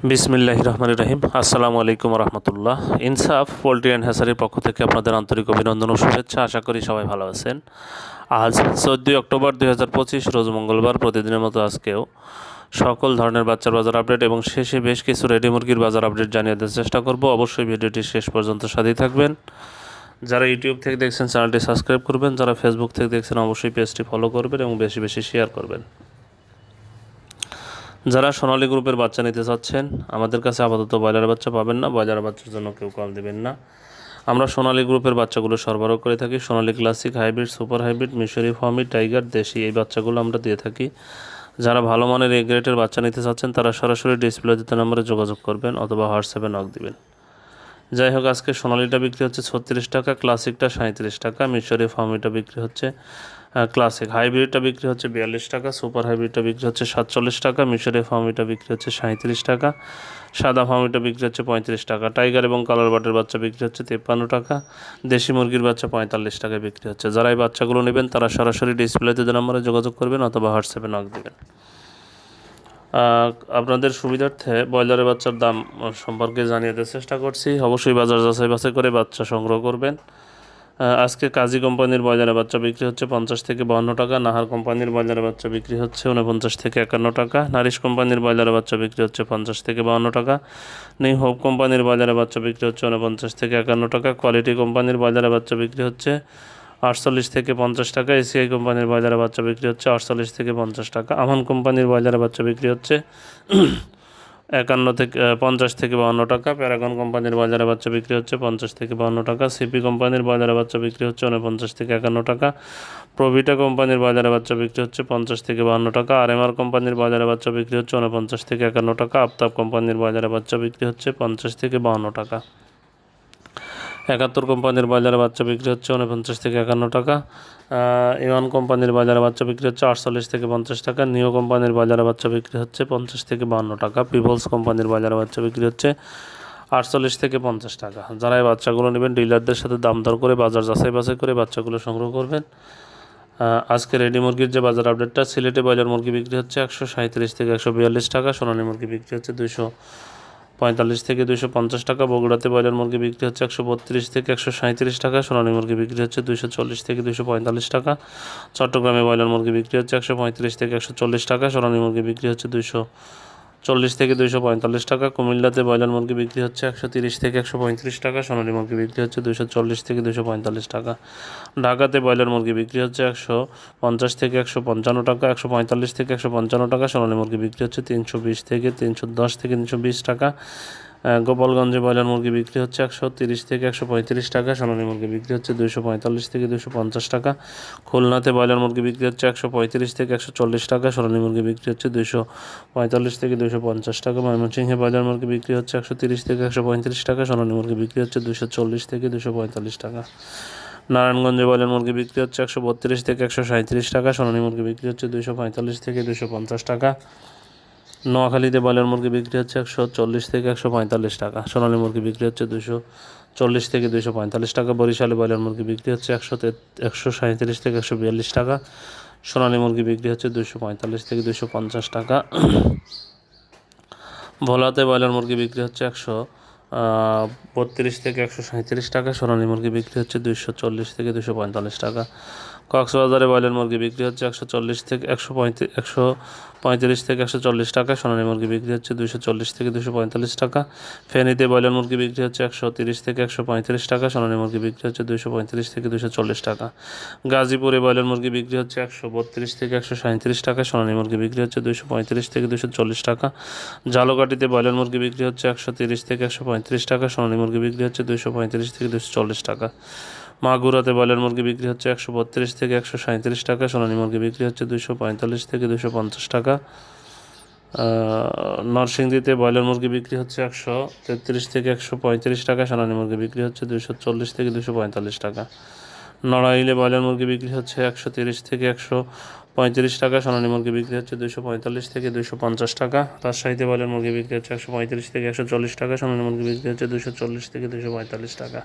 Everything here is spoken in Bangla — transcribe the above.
বিসমিল্লাহির রহমানির রহিম। আসসালামু আলাইকুম রহমতুল্লাহ। ইনসাফ পোলট্রি অ্যান্ড হ্যাচারির পক্ষ থেকে আপনাদের আন্তরিক অভিনন্দন ও শুভেচ্ছা। আশা করি সবাই ভালো আছেন। আজ 14 অক্টোবর 2025 রোজ মঙ্গলবার। প্রতিদিনের মতো আজকেও সকল ধরনের বাচ্চার বাজার আপডেট এবং শেষে বেশ কিছু রেডি মুরগির বাজার আপডেট জানিয়ে দেওয়ার চেষ্টা করব। অবশ্যই ভিডিওটি শেষ পর্যন্ত সাথেই থাকবেন। যারা ইউটিউব থেকে দেখছেন চ্যানেলটি সাবস্ক্রাইব করবেন, যারা ফেসবুক থেকে দেখছেন অবশ্যই পেজটি ফলো করবেন এবং বেশি বেশি শেয়ার করবেন। যারা সোনালী গ্রুপের বাচ্চা নিতে চাচ্ছেন, আমাদের কাছে আপাতত ব্রয়লার বাচ্চা পাবেন না। ব্রয়লার বাচ্চার জন্য কেউ কল দেবেন না। আমরা সোনালী গ্রুপের বাচ্চাগুলো সরবরাহ করে থাকি। Sonali classic, hybrid, super hybrid, মিশরি ফার্মি, টাইগার, দেশি এই বাচ্চাগুলো আমরা দিয়ে থাকি। যারা ভালো মানের এ গ্রেডের বাচ্চা নিতে চাচ্ছেন তারা সরাসরি ডিসপ্লে দিতে নম্বরে যোগাযোগ করবেন অথবা হোয়াটসঅ্যাপে নক দিবেন। যাই হোক, আজকে সোনালিটা বিক্রি হচ্ছে 36 টাকা, ক্লাসিকটা 37 টাকা, মিশরি ফার্মিটা বিক্রি হচ্ছে ক্লাসিক, হাইব্রিডটা বিক্রি হচ্ছে 42 টাকা, সুপার হাইব্রিডটা বিক্রি হচ্ছে 47 টাকা, মিশরি ফার্মিটা বিক্রি হচ্ছে 37 টাকা, সাদা ফার্মিটা বিক্রি হচ্ছে 35 টাকা, টাইগার এবং কালার বাটের বাচ্চা বিক্রি হচ্ছে 53 টাকা, দেশি মুরগির বাচ্চা 45 টাকায় বিক্রি হচ্ছে। যারা এই বাচ্চাগুলো নেবেন তারা সরাসরি ডিসপ্লেতে যে নম্বরে যোগাযোগ করবেন অথবা হোয়াটসঅ্যাপে নক দেবেন। আপনাদের সুবিধার্থে ব্রয়লারের বাচ্চার দাম সম্পর্কে জানিয়ে দেওয়ার চেষ্টা করছি। অবশ্যই বাজার যাচাই বাছাই করে বাচ্চা সংগ্রহ করবেন। আজকে কাজী কোম্পানির ব্রয়লারের বাচ্চা বিক্রি হচ্ছে 50 থেকে 52 টাকা, নাহার কোম্পানির ব্রয়লারের বাচ্চা বিক্রি হচ্ছে 49 থেকে 51 টাকা, নারিশ কোম্পানির ব্রয়লারের বাচ্চা বিক্রি হচ্ছে 50 থেকে 52 টাকা, নিউ হোপ কোম্পানির ব্রয়লারের বাচ্চা বিক্রি হচ্ছে 49 থেকে 51 টাকা, কোয়ালিটি কোম্পানির ব্রয়লারের বাচ্চা বিক্রি হচ্ছে 48 থেকে 50 টাকা, এসিআই কোম্পানির ব্রয়লারের বাচ্চা বিক্রি হচ্ছে 48 থেকে 50 টাকা, আমান কোম্পানির ব্রয়লারের বাচ্চা বিক্রি হচ্ছে 50 থেকে 52 টাকা, প্যারাগন কোম্পানির ব্রয়লারের বাচ্চা বিক্রি হচ্ছে 50 থেকে 52 টাকা, সিপি কোম্পানির ব্রয়লারের বাচ্চা বিক্রি হচ্ছে 49 থেকে 51 টাকা, প্রভিটা কোম্পানির ব্রয়লারের বাচ্চা বিক্রি হচ্ছে 50 থেকে 52 টাকা, আরএমআর কোম্পানির ব্রয়লারের বাচ্চা বিক্রি হচ্ছে 49 থেকে 51 টাকা, আফতাব কোম্পানির ব্রয়লারের বাচ্চা বিক্রি হচ্ছে 50 থেকে 52 টাকা, 71 কোম্পানির ব্রয়লারের বাচ্চা বিক্রি হচ্ছে 49 থেকে 51 টাকা, ইওয়ান কোম্পানির ব্রয়লারের বাচ্চা বিক্রি হচ্ছে 48 থেকে 50 টাকা, নিও কোম্পানির ব্রয়লারের বাচ্চা বিক্রি হচ্ছে 50 থেকে 52 টাকা, পিপলস কোম্পানির ব্রয়লারের বাচ্চা বিক্রি হচ্ছে 48 থেকে 50 টাকা। যারা এই বাচ্চাগুলো নেবেন ডিলারদের সাথে দাম দর করে বাজার যাচাই বাছাই করে বাচ্চাগুলো সংগ্রহ করবেন। আজকে রেডি মুরগির যে বাজার আপডেটটা, সিলেটে ব্রয়লার মুরগি বিক্রি হচ্ছে 137 থেকে 142 টাকা, সোনালী মুরগি বিক্রি হচ্ছে 245 থেকে 250 টাকা, বগুড়াতে ব্রয়লার মুরগি বিক্রি হচ্ছে 132 থেকে 137 টাকা, সোনালী মুরগি বিক্রি হচ্ছে 240 থেকে 245 টাকা, চট্টগ্রামে ব্রয়লার মুরগি বিক্রি হচ্ছে 135 থেকে 140 টাকা, সোনালী মুরগি বিক্রি হচ্ছে 240 থেকে 245 টাকা, কুমিল্লাতে ব্রয়লার মুরগি বিক্রি হচ্ছে 130 থেকে 135 টাকা, সোনালী মুরগি বিক্রি হচ্ছে 240 থেকে 245 টাকা, ঢাকাতে ব্রয়লার মুরগি বিক্রি হচ্ছে 150 থেকে 155 টাকা, 145 থেকে 155 টাকা, সোনালী মুরগি বিক্রি হচ্ছে 320 থেকে 310 থেকে 320 টাকা, গোপালগঞ্জে ব্রয়লার মুরগি বিক্রি হচ্ছে 130 থেকে 135 টাকা, সোনালী মুরগি বিক্রি হচ্ছে 245 থেকে 250 টাকা, খুলনাতে ব্রয়লার মুরগি বিক্রি হচ্ছে 135 থেকে 140 টাকা, সোনালী মুরগি বিক্রি হচ্ছে 245 থেকে 250 টাকা, ময়মনসিংহে ব্রয়লার মুরগি বিক্রি হচ্ছে 130 থেকে 135 টাকা, সোনালী মুরগি বিক্রি হচ্ছে 240 থেকে 245 টাকা, নারায়ণগঞ্জে ব্রয়লার মুরগি বিক্রি হচ্ছে 132 থেকে 137 টাকা, সোনালী মুরগি বিক্রি হচ্ছে 245 থেকে 250 টাকা, নোয়াখালীতে ব্রয়লার মুরগি বিক্রি হচ্ছে 140 থেকে 145 টাকা, সোনালী মুরগি বিক্রি হচ্ছে 240 থেকে 245 টাকা, বরিশালে ব্রয়লার মুরগি বিক্রি হচ্ছে 137 থেকে 142 টাকা, সোনালী মুরগি বিক্রি হচ্ছে 245 থেকে 250 টাকা, ভোলাতে ব্রয়লার মুরগি বিক্রি হচ্ছে 132 থেকে 137 টাকা, সোনালী মুরগি বিক্রি হচ্ছে 240 থেকে 245 টাকা, কক্সবাজারে ব্রয়লার মুরগি বিক্রি হচ্ছে 140 থেকে 135 থেকে 140 টাকা, সোনালী মুরগি বিক্রি হচ্ছে 240 থেকে 245 টাকা, ফেনীতে ব্রয়লার মুরগি বিক্রি হচ্ছে 130 থেকে 135 টাকা, সোনালী মুরগি বিক্রি হচ্ছে 235 থেকে 240 টাকা, গাজীপুরে ব্রয়লার মুরগি বিক্রি হচ্ছে 132 থেকে 137 টাকা, সোনালী মুরগি বিক্রি হচ্ছে 235 থেকে 240 টাকা, ঝালকাঠিতে ব্রয়লার মুরগি বিক্রি হচ্ছে 130 থেকে 135 টাকা, সোনালী মুরগি বিক্রি হচ্ছে 235 থেকে 240 টাকা, মাগুরাতে ব্রয়লার মুরগি বিক্রি হচ্ছে 132 থেকে 137 টাকা, সোনালী মুরগি বিক্রি হচ্ছে 245 থেকে 250 টাকা, নরসিংদীতে ব্রয়লার মুরগি বিক্রি হচ্ছে 133 থেকে 135 টাকা, সোনালী মুরগি বিক্রি হচ্ছে 240 থেকে 245 টাকা, নড়াইলে ব্রয়লার মুরগি বিক্রি হচ্ছে 130 থেকে 135 টাকা, সোনালী মুরগি বিক্রি হচ্ছে 245 থেকে 250 টাকা, রাজশাহীতে ব্রয়লার মুরগি বিক্রি হচ্ছে 135 থেকে 140 টাকা, সোনালী মুরগি বিক্রি হচ্ছে 240 থেকে 245 টাকা।